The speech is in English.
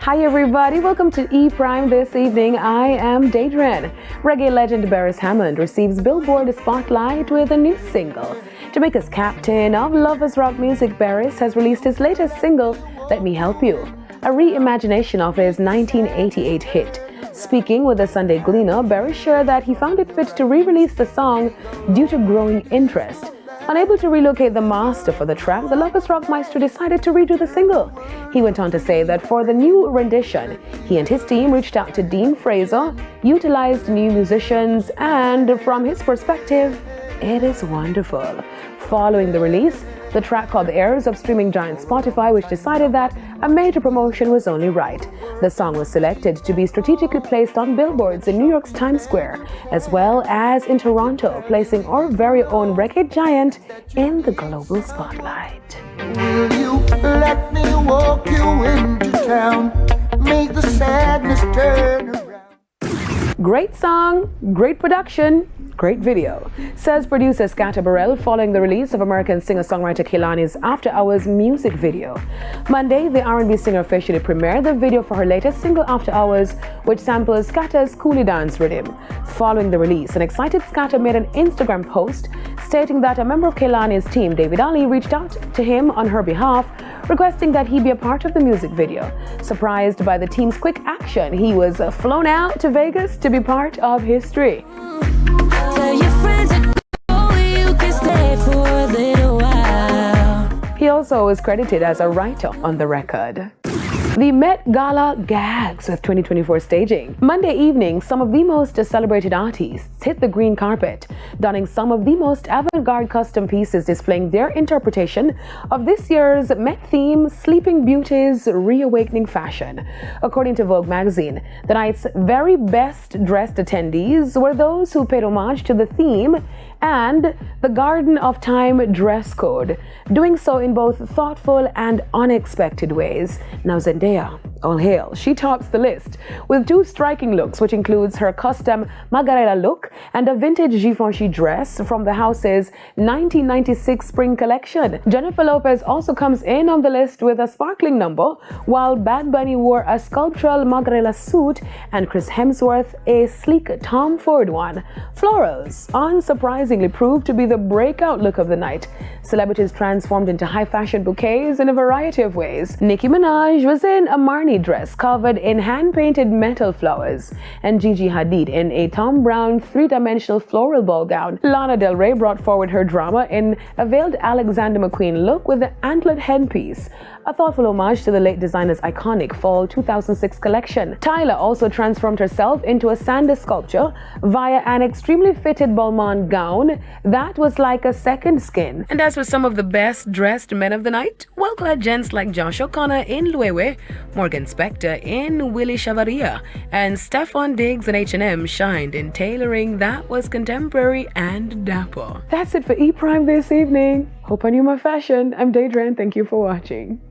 Hi everybody, welcome to E Prime this evening. I am Daedrin. Reggae legend Beres Hammond receives Billboard spotlight with a new single. Jamaica's captain of lovers rock music, Beres, has released his latest single, Let Me Help You, a reimagination of his 1988 hit. Speaking with the Sunday Gleaner, Beres shared that he found it fit to re-release the song due to growing interest. Unable to relocate the master for the track, the Lovers Rock Maestro decided to redo the single. He went on to say that for the new rendition, he and his team reached out to Dean Fraser, utilized new musicians, and from his perspective, it is wonderful. Following the release, the track caught the ears of streaming giant Spotify, which decided that a major promotion was only right. The song was selected to be strategically placed on billboards in New York's Times Square, as well as in Toronto, placing our very own reggae giant in the global spotlight. Will you let me walk you into town? Make the sadness turn around. Great song, great production, great video, says producer Scatter Burrell following the release of American singer-songwriter Kehlani's After Hours music video. Monday, the R&B singer officially premiered the video for her latest single After Hours, which samples Scatter's Coolie Dance rhythm. Following the release, an excited Scatter made an Instagram post stating that a member of Kehlani's team, David Ali, reached out to him on her behalf, requesting that he be a part of the music video. Surprised by the team's quick action, he was flown out to Vegas to be part of history. Tell your friends to go, you can stay for a little while. He also is credited as a writer on the record. The Met Gala gags with 2024 staging. Monday evening, some of the most celebrated artists hit the green carpet, donning some of the most avant-garde custom pieces displaying their interpretation of this year's Met theme, Sleeping Beauty's reawakening fashion. According to Vogue magazine, the night's very best dressed attendees were those who paid homage to the theme and the Garden of Time dress code, doing so in both thoughtful and unexpected ways. Now Zendaya, all hail, she tops the list with two striking looks, which includes her custom Margarela look and a vintage Givenchy dress from the house's 1996 spring collection. Jennifer Lopez also comes in on the list with a sparkling number, while Bad Bunny wore a sculptural Margarela suit and Chris Hemsworth a sleek Tom Ford one. Florals, unsurprisingly, proved to be the breakout look of the night. Celebrities transformed into high fashion bouquets in a variety of ways. Nicki Minaj was in a Marni dress covered in hand-painted metal flowers, and Gigi Hadid in a Thom Browne three-dimensional floral ball gown. Lana Del Rey brought forward her drama in a veiled Alexander McQueen look with the antlered headpiece, a thoughtful homage to the late designer's iconic fall 2006 collection. Tyla also transformed herself into a sand sculpture via an extremely fitted Balmain gown that was like a second skin. And as for some of the best dressed men of the night, well-clad gents like Josh O'Connor in Luewe, Morgan Spector in Willie Chavaria, and Stefan Diggs in H&M shined in tailoring that was contemporary and dapper. That's it for E Prime this evening. Hope I knew my fashion. I'm Daedrin. Thank you for watching.